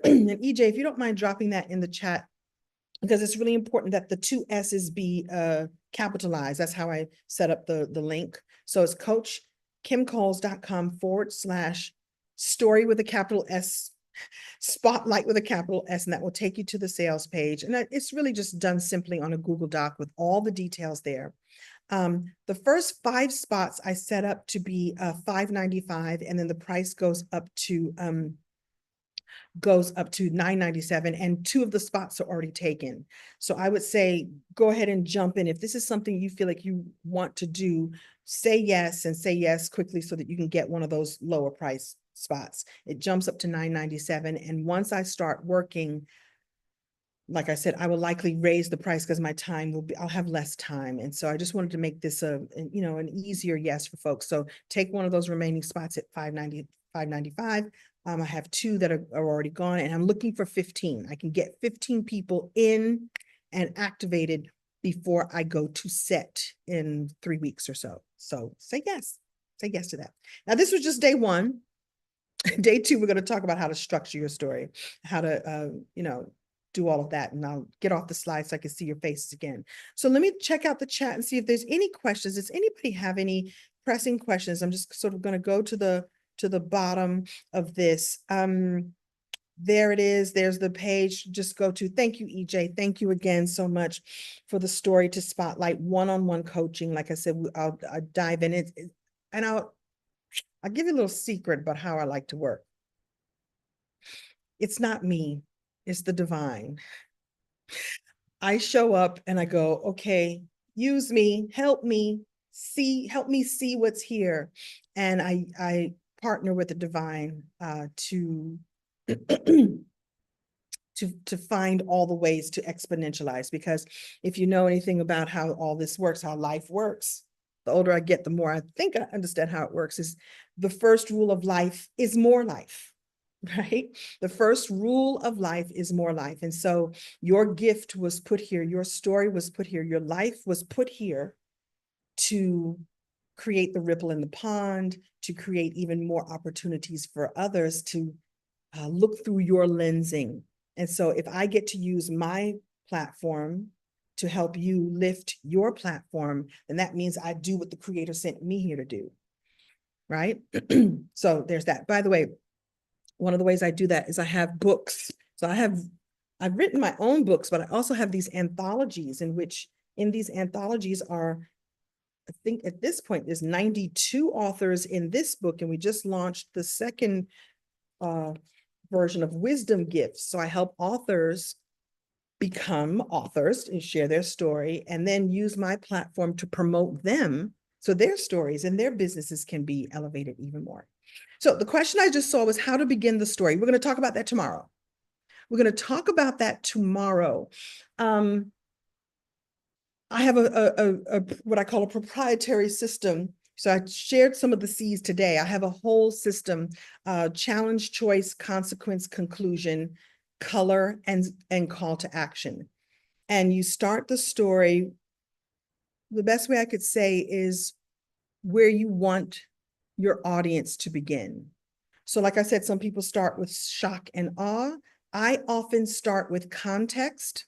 And EJ, if you don't mind dropping that in the chat, because it's really important that the two S's be capitalized. That's how I set up the link. So it's coachkimcoles.com/story with a capital S, spotlight with a capital S, and that will take you to the sales page. And it's really just done simply on a Google Doc with all the details there. The first 5 spots I set up to be $5.95, and then the price goes up to goes up to $9.97, and 2 of the spots are already taken. So I would say, go ahead and jump in. If this is something you feel like you want to do, say yes, and say yes quickly so that you can get one of those lower price spots. It jumps up to $9.97. And once I start working, like I said, I will likely raise the price because my time will be, I'll have less time. And so I just wanted to make this an easier yes for folks. So take one of those remaining spots at $5.95. I have 2 that are already gone, and I'm looking for 15. I can get 15 people in and activated before I go to set in 3 weeks or so. So say yes to that. Now, this was just day 1. Day 2, we're going to talk about how to structure your story, how to, do all of that. And I'll get off the slide so I can see your faces again. So let me check out the chat and see if there's any questions. Does anybody have any pressing questions? I'm just sort of going to go to the bottom of this. There it is. There's the page. Just go to, thank you, EJ. Thank you again so much for the Story to Spotlight one-on-one coaching. Like I said, I'll dive in it, and I'll give you a little secret about how I like to work. It's not me, it's the divine. I show up and I go, okay, use me, help me see what's here. And I partner with the divine to to find all the ways to exponentialize. Because if you know anything about how all this works, how life works, the older I get, the more I think I understand how it works. Is the first rule of life is more life. Right? The first rule of life is more life. And so your gift was put here, your story was put here, your life was put here to create the ripple in the pond, to create even more opportunities for others to look through your lensing. And so if I get to use my platform to help you lift your platform, then that means I do what the creator sent me here to do. Right? So there's that. By the way, one of the ways I do that is I have books. So I've written my own books, but I also have these anthologies in these anthologies are, I think at this point, there's 92 authors in this book, and we just launched the second version of Wisdom Gifts. So I help authors become authors and share their story, and then use my platform to promote them so their stories and their businesses can be elevated even more. So the question I just saw was how to begin the story. We're going to talk about that tomorrow. I have a what I call a proprietary system. So I shared some of the C's today. I have a whole system, challenge, choice, consequence, conclusion, color, and call to action. And you start the story, the best way I could say is where you want your audience to begin. So like I said, some people start with shock and awe. I often start with context,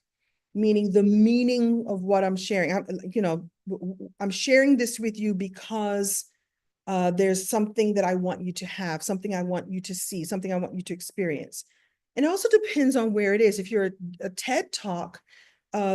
meaning the meaning of what I'm sharing. I'm sharing this with you because there's something that I want you to have, something I want you to see, something I want you to experience. And it also depends on where it is. If you're a TED Talk,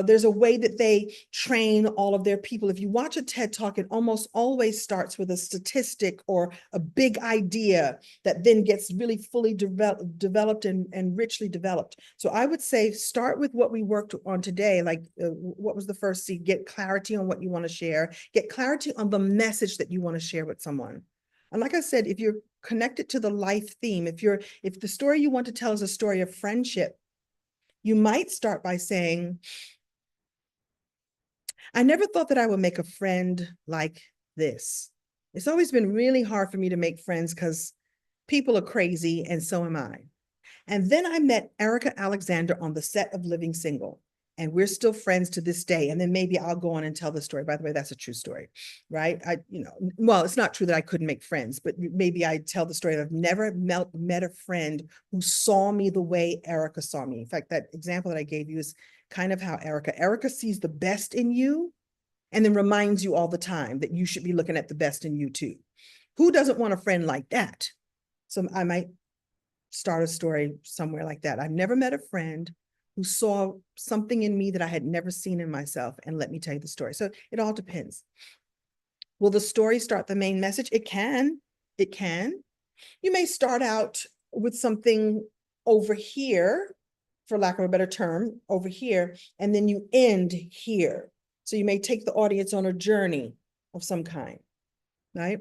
there's a way that they train all of their people. If you watch a TED Talk, it almost always starts with a statistic or a big idea that then gets really fully developed and richly developed. So I would say start with what we worked on today. Like what was the first C? Get clarity on what you want to share. Get clarity on the message that you want to share with someone. And like I said, if you're connected to the life theme, if the story you want to tell is a story of friendship, you might start by saying, I never thought that I would make a friend like this. It's always been really hard for me to make friends because people are crazy and so am I. And then I met Erica Alexander on the set of Living Single, and we're still friends to this day. And then maybe I'll go on and tell the story. By the way, that's a true story, right? Well, it's not true that I couldn't make friends, but maybe I tell the story that I've never met a friend who saw me the way Erica saw me. In fact, that example that I gave you is kind of how Erica sees the best in you and then reminds you all the time that you should be looking at the best in you too. Who doesn't want a friend like that? So I might start a story somewhere like that. I've never met a friend who saw something in me that I had never seen in myself, and let me tell you the story. So it all depends. Will the story start the main message? It can. You may start out with something over here, for lack of a better term, over here, and then you end here. So you may take the audience on a journey of some kind, right?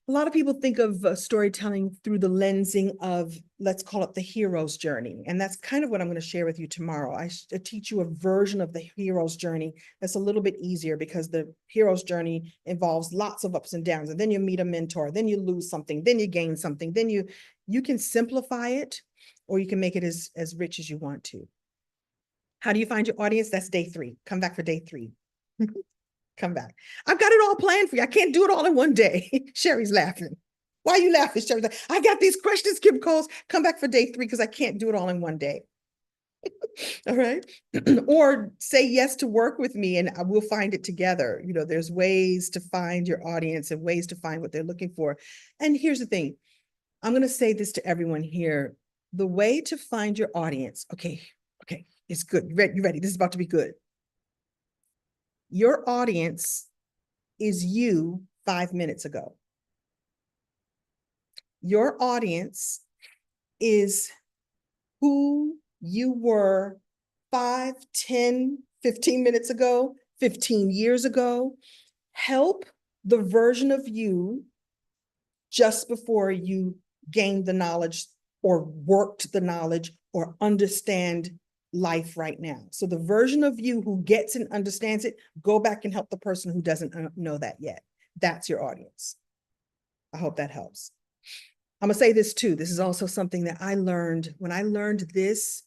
A lot of people think of storytelling through the lensing of, let's call it the hero's journey. And that's kind of what I'm going to share with you tomorrow. I teach you a version of the hero's journey that's a little bit easier, because the hero's journey involves lots of ups and downs. And then you meet a mentor, then you lose something, then you gain something, then you can simplify it, or you can make it as rich as you want to. How do you find your audience? That's day 3. Come back for day 3. Come back. I've got it all planned for you. I can't do it all in one day. Sherry's laughing. Why are you laughing, Sherry? I got these questions, Kim Coles. Come back for day 3 because I can't do it all in one day. All right. Or say yes to work with me and we'll find it together. You know, there's ways to find your audience and ways to find what they're looking for. And here's the thing. I'm going to say this to everyone here. The way to find your audience. Okay. It's good. You ready? This is about to be good. Your audience is you 5 minutes ago. Your audience is who you were 5, 10, 15 minutes ago, 15 years ago. Help the version of you just before you gained the knowledge or worked the knowledge or understand life right now. So the version of you who gets and understands it, go back and help the person who doesn't know that yet. That's your audience. I hope that helps. I'm gonna say this too. This is also something that I learned when I learned this,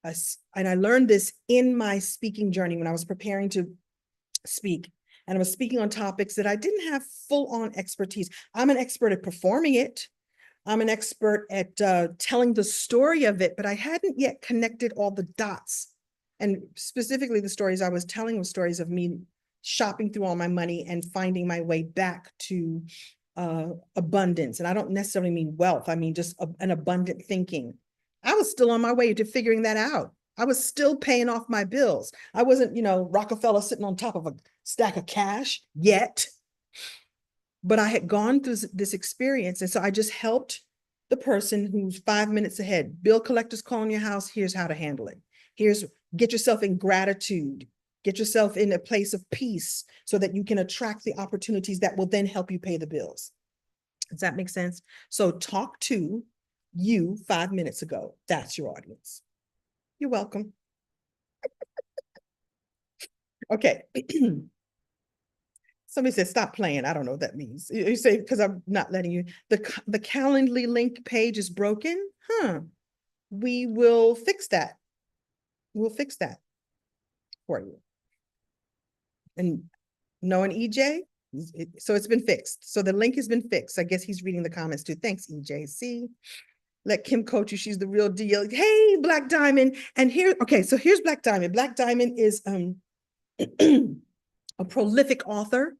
and I learned this in my speaking journey when I was preparing to speak, and I was speaking on topics that I didn't have full-on expertise. I'm an expert at performing it. I'm an expert at telling the story of it, but I hadn't yet connected all the dots. And specifically the stories I was telling were stories of me shopping through all my money and finding my way back to abundance. And I don't necessarily mean wealth. I mean just an abundant thinking. I was still on my way to figuring that out. I was still paying off my bills. I wasn't, Rockefeller sitting on top of a stack of cash yet. But I had gone through this experience. And so I just helped the person who's 5 minutes ahead. Bill collectors calling your house. Here's how to handle it. Get yourself in gratitude. Get yourself in a place of peace so that you can attract the opportunities that will then help you pay the bills. Does that make sense? So talk to you 5 minutes ago. That's your audience. You're welcome. Okay. Somebody said, stop playing. I don't know what that means. You say, because I'm not letting you. The Calendly link page is broken. We will fix that. We'll fix that for you. And knowing EJ, so it's been fixed. So the link has been fixed. I guess he's reading the comments too. Thanks, EJ. See, let Kim coach you. She's the real deal. Hey, Black Diamond. And so here's Black Diamond. Black Diamond is a prolific author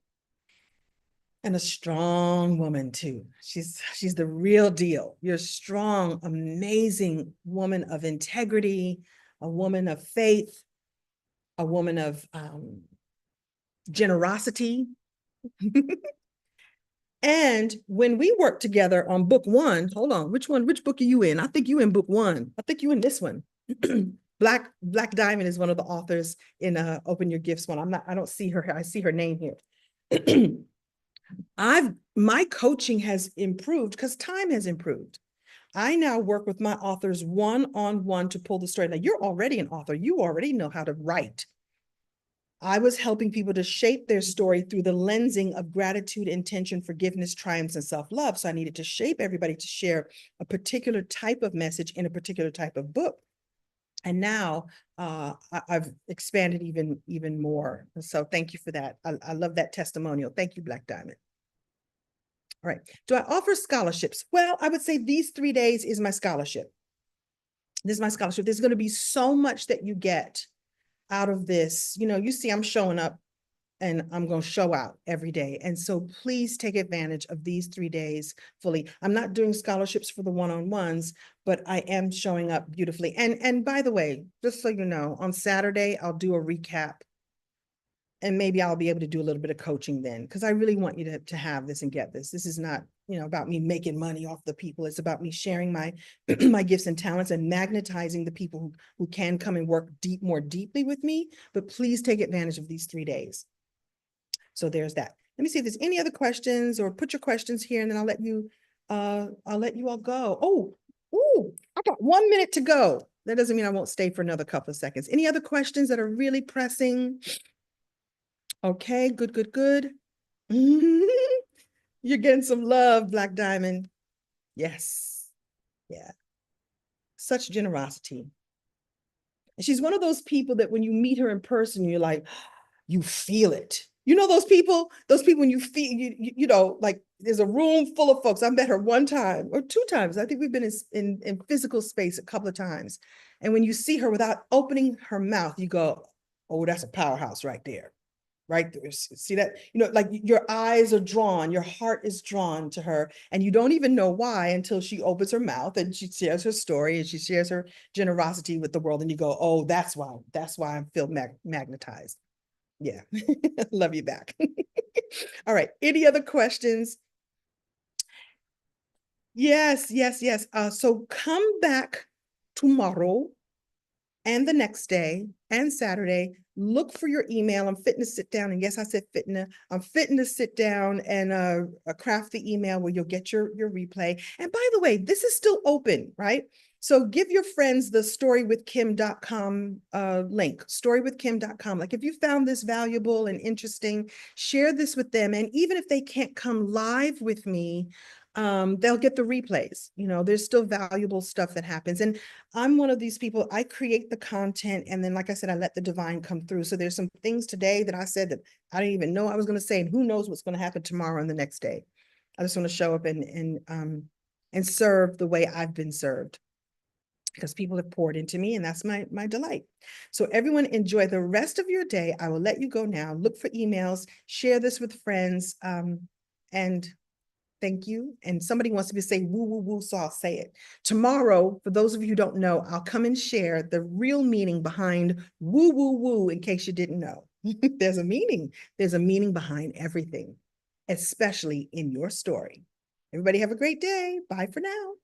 and a strong woman too. She's the real deal. You're a strong, amazing woman of integrity, a woman of faith, a woman of generosity. And when we worked together on book 1, hold on, which book are you in? I think you in book 1. I think you in this one. Black Diamond is one of the authors in Open Your Gifts one. I don't see her. I see her name here. My coaching has improved because time has improved. I now work with my authors one-on-one to pull the story. Now you're already an author. You already know how to write. I was helping people to shape their story through the lensing of gratitude, intention, forgiveness, triumphs, and self-love. So I needed to shape everybody to share a particular type of message in a particular type of book. And now I've expanded even more. So thank you for that. I love that testimonial. Thank you, Black Diamond. All right. Do I offer scholarships? Well, I would say these 3 days is my scholarship. This is my scholarship. There's going to be so much that you get out of this. You see, I'm showing up and I'm going to show out every day. And so please take advantage of these 3 days fully. I'm not doing scholarships for the one-on-ones, but I am showing up beautifully. And by the way, just so you know, on Saturday, I'll do a recap And maybe I'll be able to do a little bit of coaching then, because I really want you to have this and get this. This is not, about me making money off the people. It's about me sharing my my gifts and talents and magnetizing the people who can come and work more deeply with me. But please take advantage of these 3 days. So there's that. Let me see if there's any other questions, or put your questions here, and then I'll let you all go. Oh, I got 1 minute to go. That doesn't mean I won't stay for another couple of seconds. Any other questions that are really pressing? Okay, good, good, good. You're getting some love, Black Diamond. Yes. Yeah. Such generosity. And she's one of those people that when you meet her in person, you're like, you feel it. You know those people when you feel, like there's a room full of folks. I met her 1 time or 2 times. I think we've been in physical space a couple of times. And when you see her without opening her mouth, you go, oh, that's a powerhouse right there. Right there. See that? Like your eyes are drawn, your heart is drawn to her, and you don't even know why until she opens her mouth and she shares her story and she shares her generosity with the world. And you go, oh, that's why I feel magnetized. Yeah. Love you back. All right. Any other questions? Yes, yes, yes. So come back tomorrow and the next day and Saturday. Look for your email. I'm fitting to sit down. And yes, I said I'm fitting to sit down and craft the email where you'll get your replay. And by the way, this is still open, right? So give your friends the storywithkim.com link, storywithkim.com. Like if you found this valuable and interesting, share this with them. And even if they can't come live with me, they'll get the replays. There's still valuable stuff that happens. And I'm one of these people, I create the content. And then, like I said, I let the divine come through. So there's some things today that I said that I didn't even know I was going to say, and who knows what's going to happen tomorrow and the next day. I just want to show up and serve the way I've been served, because people have poured into me, and that's my delight. So everyone, enjoy the rest of your day. I will let you go now. Look for emails, share this with friends, and thank you. And somebody wants me to say woo, woo, woo, so I'll say it. Tomorrow, for those of you who don't know, I'll come and share the real meaning behind woo, woo, woo, in case you didn't know. There's a meaning. There's a meaning behind everything, especially in your story. Everybody have a great day. Bye for now.